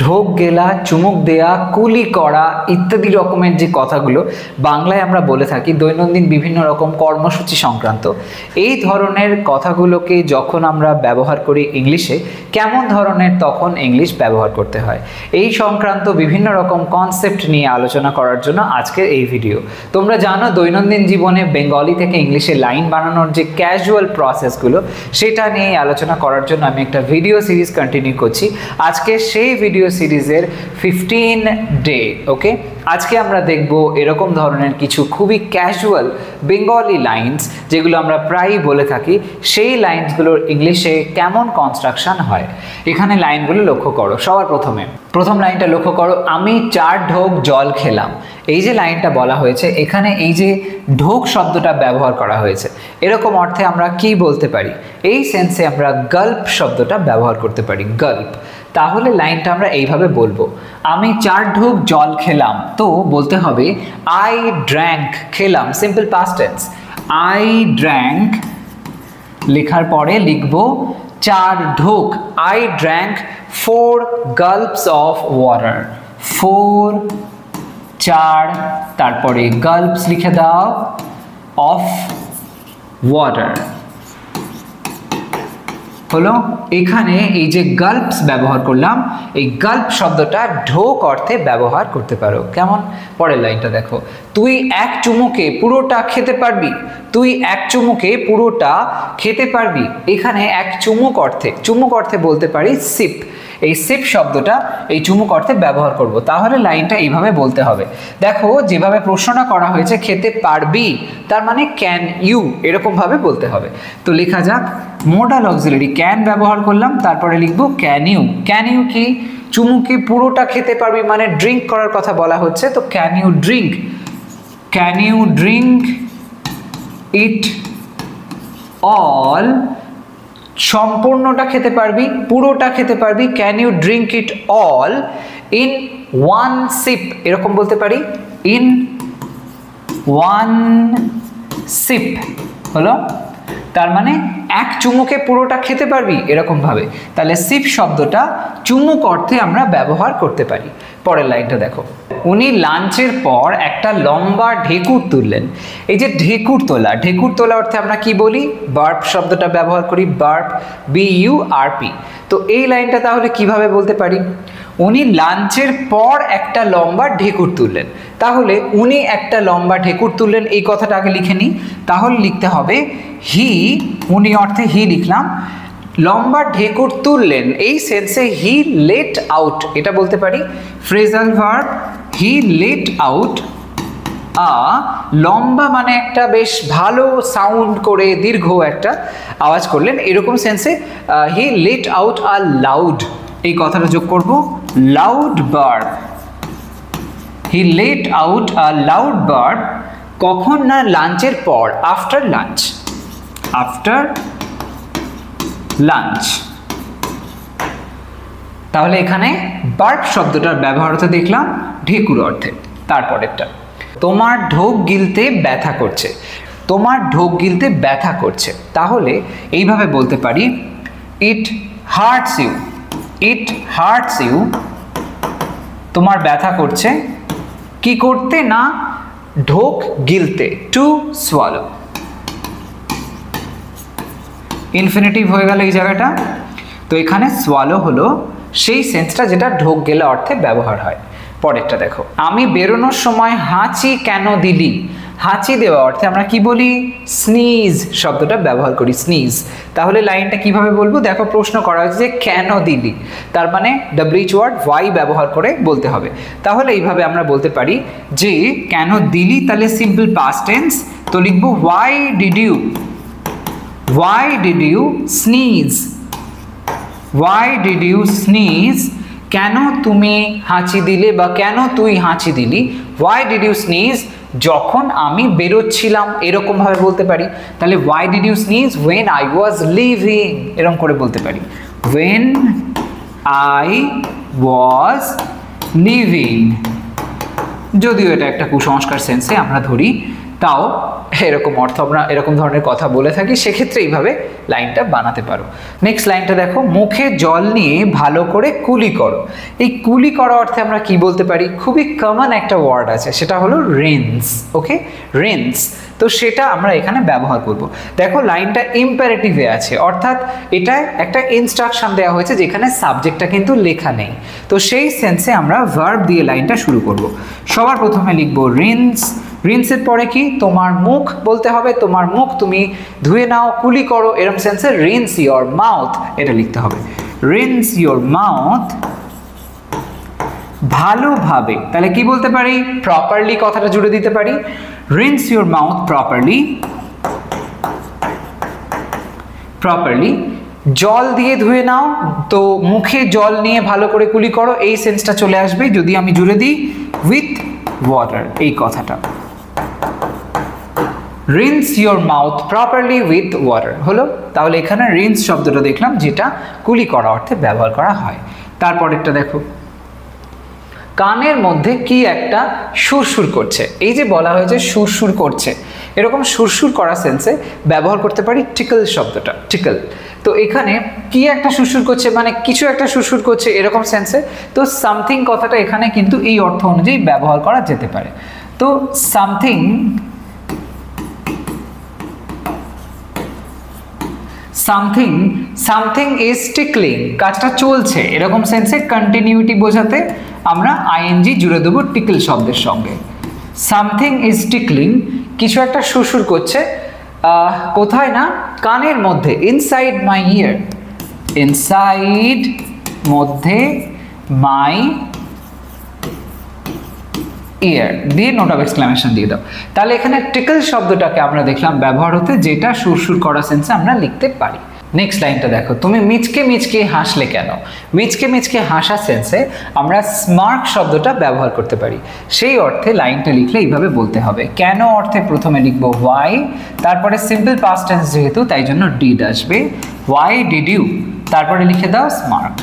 ঢোক গেলা, চুমুক দেয়া, কুলি করা ইত্যাদি রকমের যে কথাগুলো বাংলায় আমরা বলে থাকি দৈনন্দিন বিভিন্ন রকম কর্মসূচি সংক্রান্ত, এই ধরনের কথাগুলোকে যখন আমরা ব্যবহার করি ইংলিশে, কেমন ধরনের তখন ইংলিশ ব্যবহার করতে হয়, এই সংক্রান্ত বিভিন্ন রকম কনসেপ্ট নিয়ে আলোচনা করার জন্য আজকের এই ভিডিও। তোমরা জানো দৈনন্দিন জীবনে বেঙ্গলি থেকে ইংলিশে লাইন বানানোর যে ক্যাজুয়াল প্রসেসগুলো, সেটা নিয়ে আলোচনা করার জন্য আমি একটা ভিডিও সিরিজ কন্টিনিউ করছি। আজকে সেই ভিডিও সিরিজের 15 ডে। ওকে, আজকে আমরা দেখব এরকম ধরনের কিছু খুবই ক্যাজুয়াল বেঙ্গলি লাইন্স যেগুলো আমরা প্রায়ই বলে থাকি, সেই লাইন্সগুলোর ইংলিশে কেমন কনস্ট্রাকশন হয়। এখানে লাইনগুলো লক্ষ্য করো। সবার প্রথম লাইনটা লক্ষ্য করো, আমি 4 ঢোক জল খেলাম। এই যে লাইনটা বলা হয়েছে, এখানে এই যে ঢোক শব্দটা ব্যবহার করা হয়েছে, এরকম অর্থে আমরা কি বলতে পারি? এই সেন্সে আমরা গল্প শব্দটা ব্যবহার করতে পারি, গল্প। তাহলে লাইনটা আমরা এইভাবে বলবো, আমি 4 ঢোক জল খেলাম। তো বলতে হবে আই ড্র্যাঙ্ক, খেলাম simple past tense, I drank. লেখার পরে লিখবো 4 ঢোক, I drank 4 gulps of water, 4 4 তারপরে gulps লিখে দাও of water। হলো, এখানে এই যে গাল্পস ব্যবহার করলাম, এই গাল্প শব্দটা ঢোক অর্থে ব্যবহার করতে পারো। কেমন? পরের লাইনটা দেখো, তুই এক চুমুকে পুরোটা খেতে পারবি, তুই এক চুমুকে পুরোটা খেতে পারবি। এখানে এক চুমুক অর্থে বলতে পারি সিপ। এই সিপ শব্দটা এই চুমুক অর্থে ব্যবহার করব। তাহলে লাইনটা এইভাবে বলতে হবে। দেখো যেভাবে প্রশ্নটা করা হয়েছে, খেতে পারবি তার মানে ক্যান ইউ, এরকম ভাবে বলতে হবে। তো লেখা যাক, মোডাল অক্সিলারি ক্যান ব্যবহার করলাম, তারপরে লিখবো ক্যান ইউ। ক্যান ইউ কি? চুমুকে পুরোটা খেতে পারবি মানে ড্রিঙ্ক করার কথা বলা হচ্ছে, তো can you drink, can you drink it all. সম্পূর্ণটা খেতে পারবি, পুরোটা খেতে পারবি, can you drink it all in 1 sip, এরকম বলতে পারি, ইন 1 sip। হলো, তার মানে এক চুমুকে পুরোটা খেতে পারবি, এরকম ভাবে। তাহলে সিপ শব্দটা চুমুক অর্থে আমরা ব্যবহার করতে পারি। পরের লাইনটা দেখো, উনি লাঞ্চের পর একটা লম্বা ঢেকুর তুললেন। এই যে ঢেকুর তোলা অর্থে আমরা কি বলি? বার্প শব্দটা ব্যবহার করি, বার্প, BURP। তো এই লাইনটা তাহলে কিভাবে বলতে পারি? উনি লাঞ্চের পর একটা লম্বা ঢেকুর তুললেন। তাহলে উনি একটা লম্বা ঢেকুর তুললেন, এই কথাটা আগে লিখে নিই। তাহলে লিখতে হবে হি, উনি অর্থে হি লিখলাম, লম্বা ঢেকুর তুললেন এই সেন্সে হি লেট আউট, এটা বলতে পারি ফ্রেজাল ভার্ব, হি লেট আউট আ। লম্বা মানে একটা বেশ ভালো সাউন্ড করে দীর্ঘ একটা আওয়াজ করলেন, এরকম সেন্সে he let out a loud, এই কথাটা যোগ করব, loud burp. He let out a loud burp. কখন? না লাঞ্চের পর, আফটার লাঞ্চ, আফটার লাঞ্চ। তাহলে এখানে বার্ব শব্দটার ব্যবহার হতে দেখলাম ঢেকুর অর্থে। তারপরেরটা, তোমার ঢোক গিলতে ব্যথা করছে, তোমার ঢোক গিলতে ব্যথা করছে। তাহলে এইভাবে বলতে পারি, it hurts you, it hurts you. তোমার ব্যথা করছে, কি করতে? না ঢোক গিলতে, টু সোয়ালো। ইনফিনিটিভ হয়ে গেল এই জায়গাটা। তো এখানে সোয়ালো হলো সেই সেন্সটা যেটা ঢোক গেলা অর্থে ব্যবহার হয়। পরেরটা দেখো, আমি বেরোনোর সময় হাঁচি কেন দিলি। হাঁচি দেওয়া অর্থে আমরা কি বলি? স্নিজ শব্দটা ব্যবহার করি, স্নিজ। তাহলে লাইনটা কিভাবে বলবো? দেখো প্রশ্ন করা হয়েছে যে কেন দিলি, তার মানে WH ওয়ার্ড ওয়াই ব্যবহার করে বলতে হবে। তাহলে এইভাবে আমরা বলতে পারি যে কেন দিলি, তাহলে সিম্পল পাস্ট টেন্স, তো লিখবো why did you, why did you sneeze, why did you sneeze। কেন তুমি হাঁচি দিলে বা কেন তুই হাঁচি দিলি, why did you sneeze, যখন আমি বেরোচ্ছিলাম, এরকম ভাবে বলতে পারি। তাহলে why did you sneeze when I was leaving, এরকম করে বলতে পারি, when I was leaving। যদিও এটা একটা কুসংস্কার সেন্সে আমরা ধরি, তাও এরকম অর্থ আমরা এরকম ধরনের কথা বলে থাকি, সেক্ষেত্রে এইভাবে লাইনটা বানাতে পারো। নেক্সট লাইনটা দেখো, মুখে জল নিয়ে ভালো করে কুলি করো। এই কুলি করা অর্থে আমরা কি বলতে পারি? খুবই কমন একটা ওয়ার্ড আছে, সেটা হলো রিন্স। ওকে, রিন্স। তো সেটা আমরা এখানে ব্যবহার করব। দেখো লাইনটা ইম্পারেটিভে আছে, অর্থাৎ এটা একটা ইনস্ট্রাকশন দেওয়া হয়েছে যেখানে সাবজেক্টটা কিন্তু লেখা নেই। তো সেই সেন্সে আমরা ভার্ব দিয়ে লাইনটা শুরু করব। সবার প্রথমে লিখবো রিন্স। রিন্সের পরে কি? তোমার মুখ বলতে হবে, তোমার মুখ তুমি ধুয়ে নাও, কুলি করো, এরকম সেন্সে রিন্স ইয়োর মাউথ এটা লিখতে হবে। রিন্স ইয়োর মাউথ ভালোভাবে, তাহলে কি বলতে পারি? প্রপারলি কথাটা জুড়ে দিতে পারি। Rinse your mouth properly. Properly জল দিয়ে ধুয়ে নাও, তো মুখে জল নিয়ে ভালো করে কুলি করো, এই সেন্সটা চলে আসবে যদি আমি জুড়ে দিই উইথ ওয়াটার এই কথাটা। Rinse your mouth properly with water হলো। তাহলে এখানে রিন্স শব্দটা দেখলাম যেটা কুলি করা অর্থে ব্যবহার করা হয়। তারপরেরটা দেখো, কানের মধ্যে কি একটা সুরসুর করছে। এই যে বলা হয়েছে সুরসুর করছে, এরকম সুরসুর করা সেন্সে ব্যবহার করতে পারি টিকল শব্দটা, টিকল। তো এখানে কি একটা সুরসুর করছে মানে কিছু একটা সুরসুর করছে এরকম সেন্সে, তো সামথিং কথাটা এখানে কিন্তু এই অর্থ অনুযায়ী ব্যবহার করা যেতে পারে। তো something, something, something is tickling, কাজটা চলছে এরকম সেন্সে কন্টিনিউটি বোঝাতে আমরা আইএনজি জুড়ে দেবো টিকল শব্দের সঙ্গে। সামথিং ইজ টিকলিং, কিছু একটা সুরসুর করছে, কোথায় না? কানের মধ্যে। ইনসাইড মাই ইয়ার, ইনসাইড মধ্যে, মাই ইয়ার দিয়ে নোট অফ এক্সক্লামেশন দিয়ে দাও। তাহলে এখানে টিকল শব্দটাকে আমরা দেখলাম ব্যবহার হতে, যেটা সুরসুর করা সেন্সে আমরা লিখতে পারি। নেক্সট লাইনটা দেখো, তুমি মিচকে মিচকে হাসলে কেন? মিচকে মিচকে হাসা সেন্সে আমরা স্মার্ক শব্দটা ব্যবহার করতে পারি। সেই অর্থে লাইনটা লিখলে এইভাবে বলতে হবে। কেন অর্থে প্রথমে লিখবো হোয়াই, তারপরে সিম্পল পাস্ট টেন্স যেহেতু তাই জন্য ডিড আসবে। হোয়াই ডিড ইউ, তারপরে লিখে দাও স্মার্ক।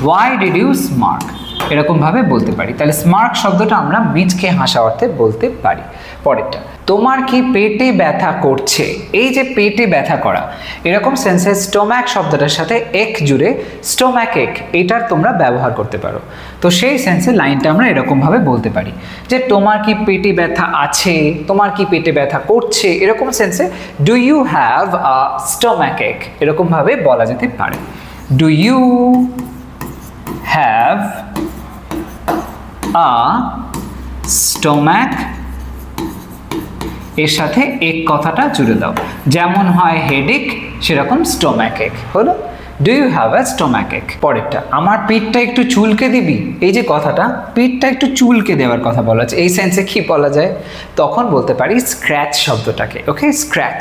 হোয়াই ডিড ইউ স্মার্ক, এরকমভাবে বলতে পারি। তাহলে স্মার্ক শব্দটা আমরা মিচকে হাসা অর্থে বলতে পারি। পরেরটা, তোমার কি পেটে ব্যথা করছে? এই যে পেটে ব্যথা করা, এরকম সেন্সে স্টোম্যাক শব্দটার সাথে এক জুড়ে স্টোম্যাক এক, এটার তোমরা ব্যবহার করতে পারো। তো সেই সেন্সে লাইনটা আমরা এরকমভাবে বলতে পারি যে তোমার কি পেটে ব্যথা আছে, তোমার কি পেটে ব্যথা করছে, এরকম সেন্সে do you have a stomach ache, এরকমভাবে বলা যেতে পারে। Do you have a stomach, এর সাথে এক কথাটা জুড়ে দাও, যেমন হয় হেডেক সেরকম স্টোম্যাক এক হলো। Do you have a stomach ache. পরেরটা, আমার পিঠটা একটু চুলকে দিবি। এই যে কথাটা পিঠটা একটু চুলকে দেওয়ার কথা বলা আছে, এই সেন্সে কি বলা যায়? তখন বলতে পারি স্ক্র্যাচ শব্দটাকে। ওকে, স্ক্র্যাচ।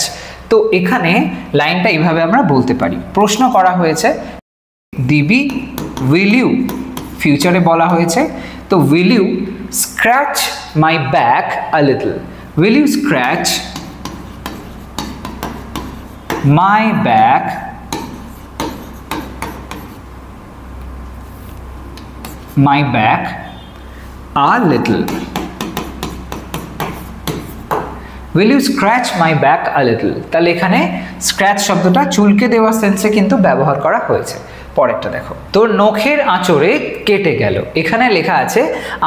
তো এখানে লাইনটা এইভাবে আমরা বলতে পারি। প্রশ্ন করা হয়েছে দিবি, উইল ইউ ফিউচারে বলা হয়েছে, তো will you scratch my back a little. Will you scratch my back a little? Will you scratch my back a little? তাহলে এখানে স্ক্র্যাচ শব্দটা চুলকে দেওয়ার সেন্সে কিন্তু ব্যবহার করা হয়েছে। পরেরটা দেখো, তোর নখের আঁচড়ে কেটে গেল। এখানে লেখা আছে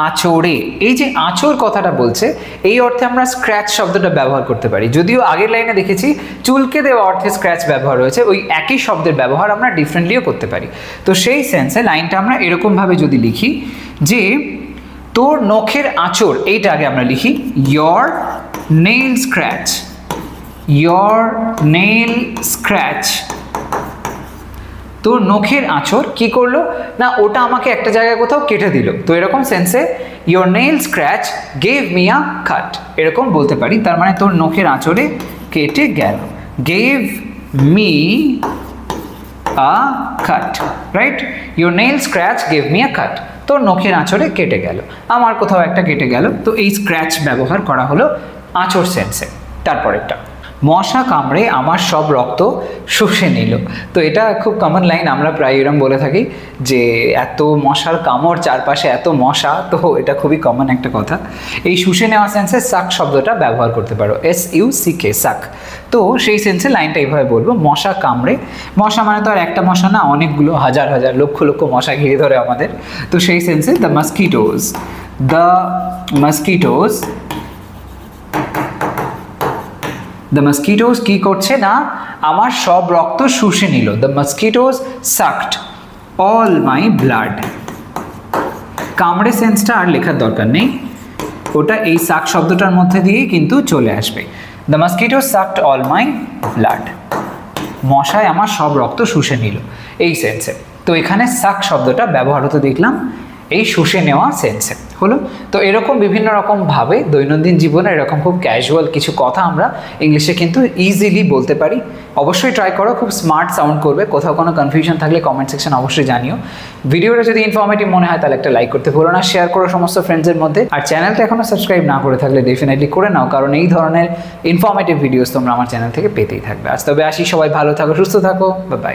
আঁচড়ে, এই যে আঁচড় কথাটা বলছে এই অর্থে আমরা স্ক্র্যাচ শব্দটা ব্যবহার করতে পারি। যদিও আগের লাইনে দেখেছি চুলকে দেওয়া অর্থে স্ক্র্যাচ ব্যবহার হয়েছে, ওই একই শব্দের ব্যবহার আমরা ডিফারেন্টলিও করতে পারি। তো সেই সেন্সে লাইনটা আমরা এরকমভাবে যদি লিখি যে তোর নখের আঁচড়, এইটা আগে আমরা লিখি your nail scratch, your nail scratch. তোর নখের আঁচড় কি করলো না, ওটা আমাকে একটা জায়গায় কোথাও কেটে দিল। তো এরকম সেন্সে your nail scratch gave me a cut, এরকম বলতে পারি। তার মানে তোর নখের আঁচড়ে কেটে গেল, gave me a cut, right? Your nail scratch gave me a cut, তোর নখের আঁচড়ে কেটে গেল, আমার কোথাও একটা কেটে গেল। তো এই স্ক্র্যাচ ব্যবহার করা হলো আঁচড় সেন্সে। তারপরেরটা, মশা কামড়ে আমার সব রক্ত শুষে নিল। তো এটা খুব কমন লাইন, আমরা প্রায় এরকম বলে থাকি যে এত মশার কামড়, চারপাশে এত মশা, তো এটা খুবই কমন একটা কথা। এই শুষে নেওয়া সেন্সে সাক শব্দটা ব্যবহার করতে পারো, SUCK, সাক। তো সেই সেন্সে লাইনটা এইভাবে বলবো, মশা কামড়ে, মশা মানে তো আর একটা মশা না, অনেকগুলো হাজার হাজার লক্ষ লক্ষ মশা ঘিরে ধরে আমাদের। তো সেই সেন্সে দ্য মস্কিটোজ কি করছে না, আমার সব রক্ত শুষে নিল। The mosquitoes sucked all my blood. কামড়ে সেন্সটা আর লেখার দরকার নেই, ওটা এই সাক শব্দটার মধ্যে দিয়েই কিন্তু চলে আসবে। The mosquitoes sucked all my blood, মশায় আমার সব রক্ত শুষে নিল, এই সেন্সে। তো এখানে সাক শব্দটা ব্যবহার হতে দেখলাম এই শুষে নেওয়া সেন্সে, হলো। তো এরকম বিভিন্ন রকমভাবে দৈনন্দিন জীবনে এরকম খুব ক্যাজুয়াল কিছু কথা আমরা ইংলিশে কিন্তু ইজিলি বলতে পারি। অবশ্যই ট্রাই করো, খুব স্মার্ট সাউন্ড করবে। কোথাও কোনো কনফিউশন থাকলে কমেন্ট সেকশন অবশ্যই জানিও। ভিডিওটা যদি ইনফরমেটিভ মনে হয় তাহলে একটা লাইক করতে ভুলো না, শেয়ার করো সমস্ত ফ্রেন্ডসের মধ্যে। আর চ্যানেলটা এখনও সাবস্ক্রাইব না করে থাকলে ডেফিনেটলি করে নাও, কারণ এই ধরনের ইনফরমেটিভ ভিডিওস তোমরা আমার চ্যানেল থেকে পেতেই থাকবে। আজ তবে আসি, সবাই ভালো থাকো, সুস্থ থাকো, বাই বাই।